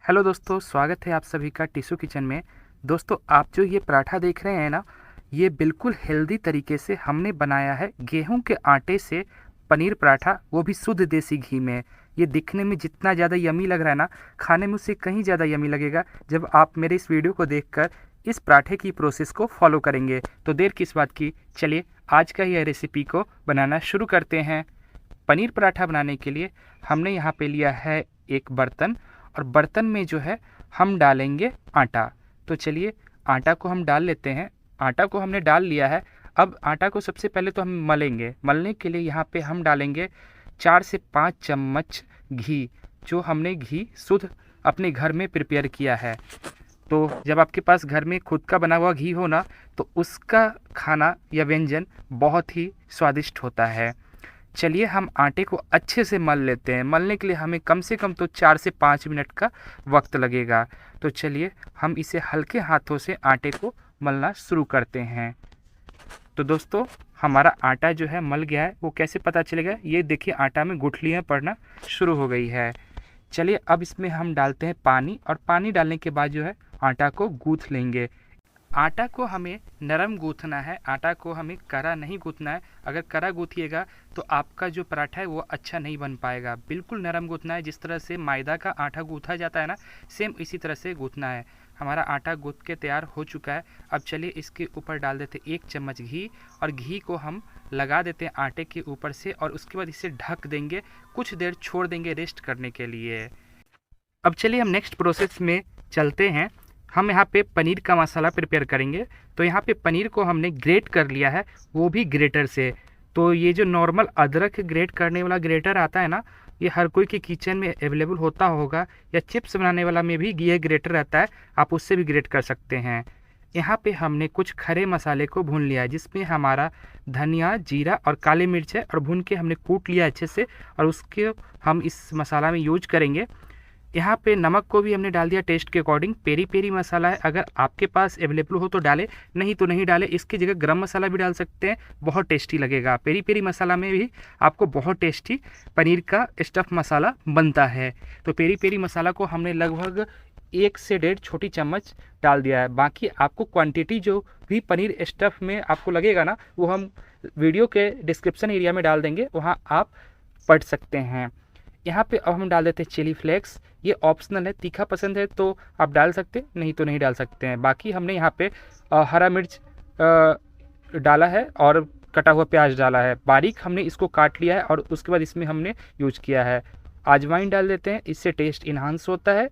Hello दोस्तों, स्वागत है आप सभी का टिशू किचन में। दोस्तों, आप जो ये पराठा देख रहे हैं ना, ये बिल्कुल हेल्दी तरीके से हमने बनाया है गेहूं के आटे से पनीर पराठा, वो भी शुद्ध देसी घी में। ये दिखने में जितना ज़्यादा यमी लग रहा है ना, खाने में उससे कहीं ज़्यादा यमी लगेगा जब आप मेरे इस वीडियो को देखकर इस पराठे की प्रोसेस को फॉलो करेंगे। तो देर किस बात की, चलिए आज का यह रेसिपी को बनाना शुरू करते हैं। पनीर पराठा बनाने के लिए हमने यहाँ पे लिया है एक बर्तन, और बर्तन में जो है हम डालेंगे आटा। तो चलिए आटा को हम डाल लेते हैं। आटा को हमने डाल लिया है। अब आटा को सबसे पहले तो हम मलेंगे। मलने के लिए यहाँ पे हम डालेंगे 4 से 5 चम्मच घी, जो हमने घी शुद्ध अपने घर में प्रिपेयर किया है। तो जब आपके पास घर में खुद का बना हुआ घी हो ना, तो उसका खाना या व्यंजन बहुत ही स्वादिष्ट होता है। चलिए हम आटे को अच्छे से मल लेते हैं। मलने के लिए हमें कम से कम तो 4 से 5 मिनट का वक्त लगेगा। तो चलिए हम इसे हल्के हाथों से आटे को मलना शुरू करते हैं। तो दोस्तों, हमारा आटा जो है मल गया है। वो कैसे पता चलेगा? ये देखिए, आटा में गुठलियाँ पड़ना शुरू हो गई है। चलिए अब इसमें हम डालते हैं पानी, और पानी डालने के बाद जो है आटा को गूँथ लेंगे। आटा को हमें नरम गूँथना है, आटा को हमें कड़ा नहीं गूँथना है। अगर कड़ा गूँथिएगा तो आपका जो पराठा है वो अच्छा नहीं बन पाएगा। बिल्कुल नरम गूँथना है, जिस तरह से मैदा का आटा गूँथा जाता है ना, सेम इसी तरह से गूँथना है। हमारा आटा गूँथ के तैयार हो चुका है। अब चलिए इसके ऊपर डाल देते 1 चम्मच घी, और घी को हम लगा देते हैं आटे के ऊपर से, और उसके बाद इसे ढक देंगे, कुछ देर छोड़ देंगे रेस्ट करने के लिए। अब चलिए हम नेक्स्ट प्रोसेस में चलते हैं। हम यहाँ पे पनीर का मसाला प्रिपेयर करेंगे। तो यहाँ पे पनीर को हमने ग्रेट कर लिया है, वो भी ग्रेटर से। तो ये जो नॉर्मल अदरक ग्रेट करने वाला ग्रेटर आता है ना, ये हर कोई के किचन में अवेलेबल होता होगा, या चिप्स बनाने वाला में भी ये ग्रेटर रहता है, आप उससे भी ग्रेट कर सकते हैं। यहाँ पे हमने कुछ खड़े मसाले को भून लिया है, जिसमें हमारा धनिया, जीरा और काली मिर्च है, और भून के हमने कूट लिया अच्छे से, और उसके हम इस मसाला में यूज करेंगे। यहाँ पे नमक को भी हमने डाल दिया टेस्ट के अकॉर्डिंग। पेरी पेरी मसाला है, अगर आपके पास अवेलेबल हो तो डालें, नहीं तो नहीं डालें। इसकी जगह गरम मसाला भी डाल सकते हैं, बहुत टेस्टी लगेगा। पेरी पेरी मसाला में भी आपको बहुत टेस्टी पनीर का स्टफ़ मसाला बनता है। तो पेरी पेरी मसाला को हमने लगभग 1 से 1.5 छोटी चम्मच डाल दिया है। बाकी आपको क्वांटिटी जो भी पनीर स्टफ़ में आपको लगेगा ना, वो हम वीडियो के डिस्क्रिप्शन एरिया में डाल देंगे, वहाँ आप पढ़ सकते हैं। यहाँ पे अब हम डाल देते हैं चिली फ्लेक्स। ये ऑप्शनल है, तीखा पसंद है तो आप डाल सकते हैं, नहीं तो नहीं डाल सकते हैं। बाकी हमने यहाँ पे हरा मिर्च डाला है, और कटा हुआ प्याज डाला है। बारीक हमने इसको काट लिया है, और उसके बाद इसमें हमने यूज किया है अजवाइन डाल देते हैं, इससे टेस्ट इन्हांस होता है।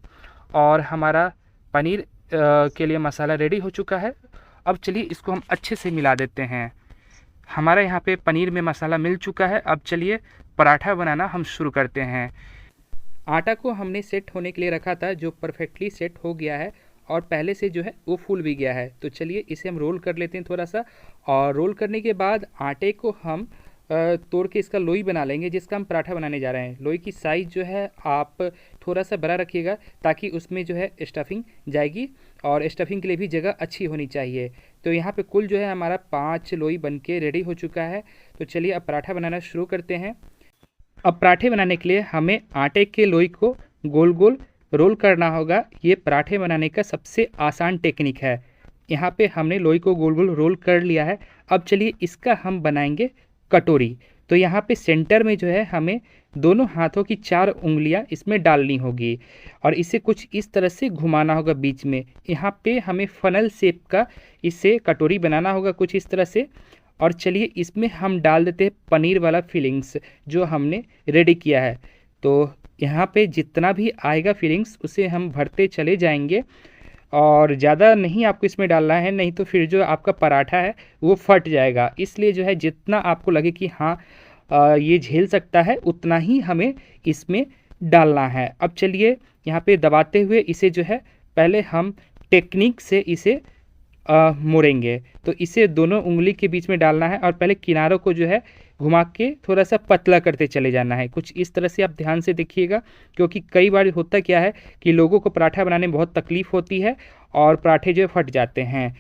और हमारा पनीर के लिए मसाला रेडी हो चुका है। अब चलिए इसको हम अच्छे से मिला देते हैं। हमारा यहाँ पे पनीर में मसाला मिल चुका है। अब चलिए पराठा बनाना हम शुरू करते हैं। आटा को हमने सेट होने के लिए रखा था, जो परफेक्टली सेट हो गया है, और पहले से जो है वो फूल भी गया है। तो चलिए इसे हम रोल कर लेते हैं थोड़ा सा, और रोल करने के बाद आटे को हम तोड़ के इसका लोई बना लेंगे, जिसका हम पराठा बनाने जा रहे हैं। लोई की साइज़ जो है आप थोड़ा सा बड़ा रखिएगा, ताकि उसमें जो है स्टफिंग जाएगी, और स्टफिंग के लिए भी जगह अच्छी होनी चाहिए। तो यहाँ पे कुल जो है हमारा 5 लोई बन के रेडी हो चुका है। तो चलिए अब पराठा बनाना शुरू करते हैं। अब पराठे बनाने के लिए हमें आटे के लोई को गोल गोल रोल करना होगा। ये पराठे बनाने का सबसे आसान टेक्निक है। यहाँ पे हमने लोई को गोल गोल रोल कर लिया है। अब चलिए इसका हम बनाएंगे कटोरी। तो यहाँ पे सेंटर में जो है हमें दोनों हाथों की 4 उंगलियाँ इसमें डालनी होगी, और इसे कुछ इस तरह से घुमाना होगा बीच में। यहाँ पे हमें फनल शेप का इसे कटोरी बनाना होगा कुछ इस तरह से। और चलिए इसमें हम डाल देते हैं पनीर वाला फिलिंग्स, जो हमने रेडी किया है। तो यहाँ पे जितना भी आएगा फिलिंग्स, उसे हम भरते चले जाएंगे, और ज़्यादा नहीं आपको इसमें डालना है, नहीं तो फिर जो आपका पराठा है वो फट जाएगा। इसलिए जो है जितना आपको लगे कि हाँ ये झेल सकता है, उतना ही हमें इसमें डालना है। अब चलिए यहाँ पे दबाते हुए इसे जो है पहले हम टेक्निक से इसे मोड़ेंगे। तो इसे दोनों उंगली के बीच में डालना है, और पहले किनारों को जो है घुमा के थोड़ा सा पतला करते चले जाना है। कुछ इस तरह से आप ध्यान से देखिएगा, क्योंकि कई बार होता क्या है कि लोगों को पराठा बनाने में बहुत तकलीफ़ होती है, और पराठे जो है फट जाते हैं।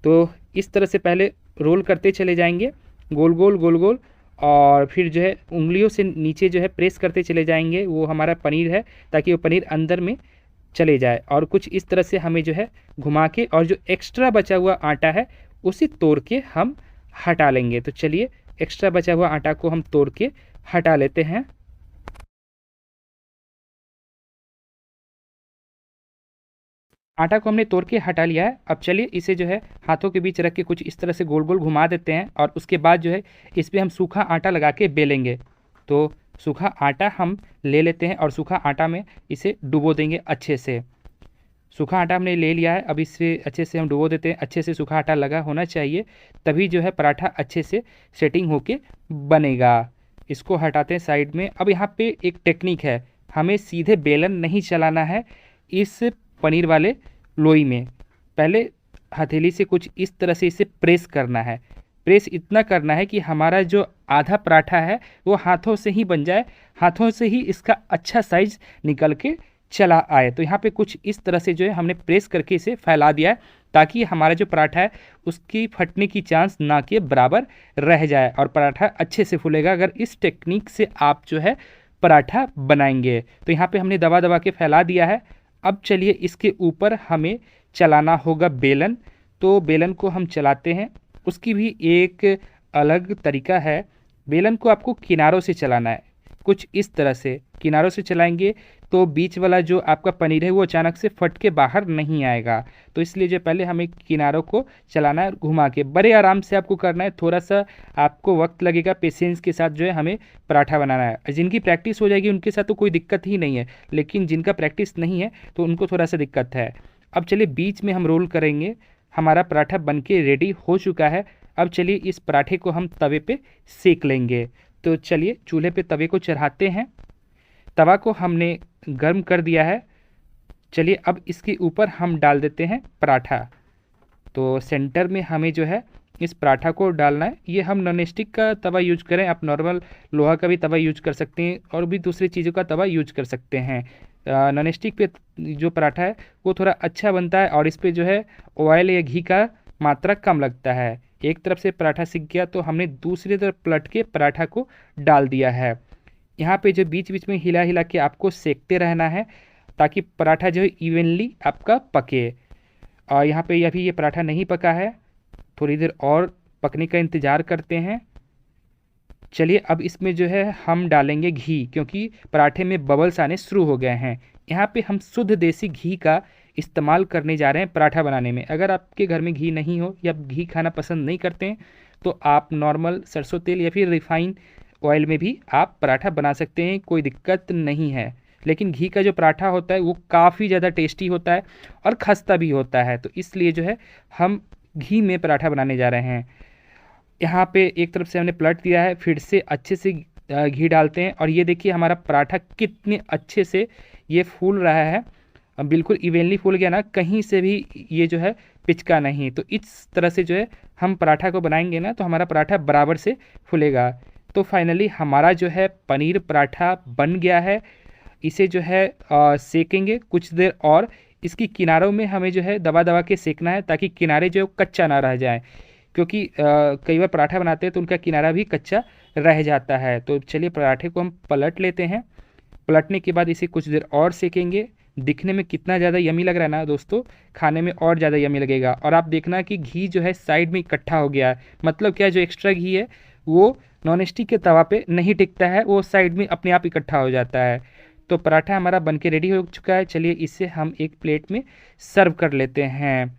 तो इस तरह से पहले रोल करते चले जाएंगे, गोल गोल गोल गोल, और फिर जो है उंगलियों से नीचे जो है प्रेस करते चले जाएंगे। वो हमारा पनीर है, ताकि वो पनीर अंदर में चले जाए। और कुछ इस तरह से हमें जो है घुमा के और जो एक्स्ट्रा बचा हुआ आटा है उसे तोड़ के हम हटा लेंगे। तो चलिए एक्स्ट्रा बचा हुआ आटा को हम तोड़ के हटा लेते हैं। आटा को हमने तोड़ के हटा लिया है। अब चलिए इसे जो है हाथों के बीच रख के कुछ इस तरह से गोल गोल घुमा देते हैं और उसके बाद जो है इस पर हम सूखा आटा लगा के बेलेंगे। तो सूखा आटा हम ले लेते हैं और सूखा आटा में इसे डुबो देंगे अच्छे से। सूखा आटा हमने ले लिया है, अब इसे अच्छे से हम डुबो देते हैं। अच्छे से सूखा आटा लगा होना चाहिए, तभी जो है पराठा अच्छे से सेटिंग होके बनेगा। इसको हटाते हैं साइड में। अब यहाँ पे एक टेक्निक है, हमें सीधे बेलन नहीं चलाना है इस पनीर वाले लोई में। पहले हथेली से कुछ इस तरह से इसे प्रेस करना है। प्रेस इतना करना है कि हमारा जो आधा पराठा है वो हाथों से ही बन जाए, हाथों से ही इसका अच्छा साइज निकल के चला आए। तो यहाँ पे कुछ इस तरह से जो है हमने प्रेस करके इसे फैला दिया है, ताकि हमारा जो पराठा है उसकी फटने की चांस ना के बराबर रह जाए और पराठा अच्छे से फूलेगा अगर इस टेक्निक से आप जो है पराठा बनाएंगे। तो यहाँ पे हमने दबा दबा के फैला दिया है। अब चलिए इसके ऊपर हमें चलाना होगा बेलन। तो बेलन को हम चलाते हैं, उसकी भी एक अलग तरीका है। बेलन को आपको किनारों से चलाना है, कुछ इस तरह से किनारों से चलाएंगे तो बीच वाला जो आपका पनीर है वो अचानक से फट के बाहर नहीं आएगा। तो इसलिए जो पहले हमें किनारों को चलाना है घुमा के, बड़े आराम से आपको करना है। थोड़ा सा आपको वक्त लगेगा, पेशेंस के साथ जो है हमें पराठा बनाना है। जिनकी प्रैक्टिस हो जाएगी उनके साथ तो कोई दिक्कत ही नहीं है, लेकिन जिनका प्रैक्टिस नहीं है तो उनको थोड़ा सा दिक्कत है। अब चलिए बीच में हम रोल करेंगे। हमारा पराठा बनके रेडी हो चुका है। अब चलिए इस पराठे को हम तवे पे सेक लेंगे। तो चलिए चूल्हे पे तवे को चढ़ाते हैं। तवा को हमने गर्म कर दिया है। चलिए अब इसके ऊपर हम डाल देते हैं पराठा। तो सेंटर में हमें जो है इस पराठा को डालना है। ये हम नॉन स्टिक का तवा यूज करें, आप नॉर्मल लोहा का भी तवा यूज कर सकते हैं और भी दूसरी चीज़ों का तवा यूज कर सकते हैं। नॉन स्टिक पे जो पराठा है वो थोड़ा अच्छा बनता है और इस पर जो है ऑयल या घी का मात्रा कम लगता है। एक तरफ से पराठा सिक गया तो हमने दूसरी तरफ पलट के पराठा को डाल दिया है। यहाँ पे जो बीच बीच में हिला हिला के आपको सेकते रहना है, ताकि पराठा जो है इवनली आपका पके। और यहाँ पे अभी ये पराठा नहीं पका है, थोड़ी देर और पकने का इंतज़ार करते हैं। चलिए अब इसमें जो है हम डालेंगे घी, क्योंकि पराठे में बबल्स आने शुरू हो गए हैं। यहाँ पे हम शुद्ध देसी घी का इस्तेमाल करने जा रहे हैं पराठा बनाने में। अगर आपके घर में घी नहीं हो या घी खाना पसंद नहीं करते हैं तो आप नॉर्मल सरसों तेल या फिर रिफाइन ऑयल में भी आप पराठा बना सकते हैं, कोई दिक्कत नहीं है। लेकिन घी का जो पराठा होता है वो काफ़ी ज़्यादा टेस्टी होता है और खस्ता भी होता है, तो इसलिए जो है हम घी में पराठा बनाने जा रहे हैं। यहाँ पे एक तरफ से हमने पलट दिया है, फिर से अच्छे से घी डालते हैं और ये देखिए हमारा पराठा कितने अच्छे से ये फूल रहा है। बिल्कुल इवेनली फूल गया ना, कहीं से भी ये जो है पिचका नहीं। तो इस तरह से जो है हम पराठा को बनाएंगे ना तो हमारा पराठा बराबर से फूलेगा। तो फाइनली हमारा जो है पनीर पराठा बन गया है। इसे जो है सेकेंगे कुछ देर और। इसकी किनारों में हमें जो है दबा दबा के सेकना है, ताकि किनारे जो कच्चा ना रह जाए, क्योंकि कई बार पराठा बनाते हैं तो उनका किनारा भी कच्चा रह जाता है। तो चलिए पराठे को हम पलट लेते हैं। पलटने के बाद इसे कुछ देर और सेकेंगे। दिखने में कितना ज़्यादा यमी लग रहा है ना दोस्तों, खाने में और ज़्यादा यमी लगेगा। और आप देखना कि घी जो है साइड में इकट्ठा हो गया है, मतलब क्या, जो एक्स्ट्रा घी है वो नॉन स्टिक के तवा पे नहीं टिकता है, वो साइड में अपने आप इकट्ठा हो जाता है। तो पराठा हमारा बनके रेडी हो चुका है। चलिए इसे हम एक प्लेट में सर्व कर लेते हैं।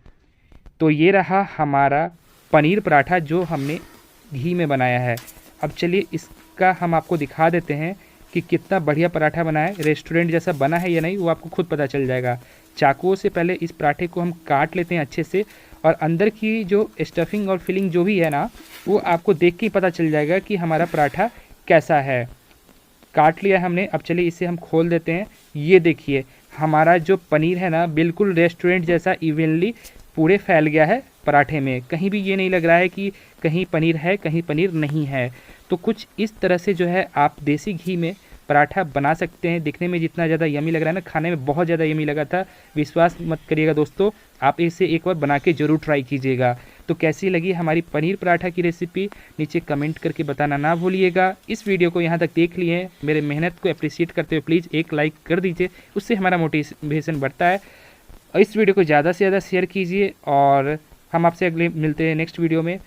तो ये रहा हमारा पनीर पराठा जो हमने घी में बनाया है। अब चलिए इसका हम आपको दिखा देते हैं कि कितना बढ़िया पराठा बना है। रेस्टोरेंट जैसा बना है या नहीं वो आपको खुद पता चल जाएगा। चाकुओं से पहले इस पराठे को हम काट लेते हैं अच्छे से, और अंदर की जो स्टफिंग और फिलिंग जो भी है ना वो आपको देख के ही पता चल जाएगा कि हमारा पराठा कैसा है। काट लिया हमने, अब चलिए इसे हम खोल देते हैं। ये देखिए हमारा जो पनीर है ना बिल्कुल रेस्टोरेंट जैसा इवनली पूरे फैल गया है पराठे में। कहीं भी ये नहीं लग रहा है कि कहीं पनीर है कहीं पनीर नहीं है। तो कुछ इस तरह से जो है आप देसी घी में पराठा बना सकते हैं। दिखने में जितना ज़्यादा यमी लग रहा है ना, खाने में बहुत ज़्यादा यमी लगा था। विश्वास मत करिएगा दोस्तों, आप इसे एक बार बना के ज़रूर ट्राई कीजिएगा। तो कैसी लगी हमारी पनीर पराठा की रेसिपी नीचे कमेंट करके बताना ना भूलिएगा। इस वीडियो को यहाँ तक देख लिए, मेरे मेहनत को अप्रिशिएट करते हुए प्लीज़ एक लाइक कर दीजिए, उससे हमारा मोटिवेशन बढ़ता है। और इस वीडियो को ज़्यादा से ज़्यादा शेयर कीजिए और हम आपसे अगले मिलते हैं नेक्स्ट वीडियो में।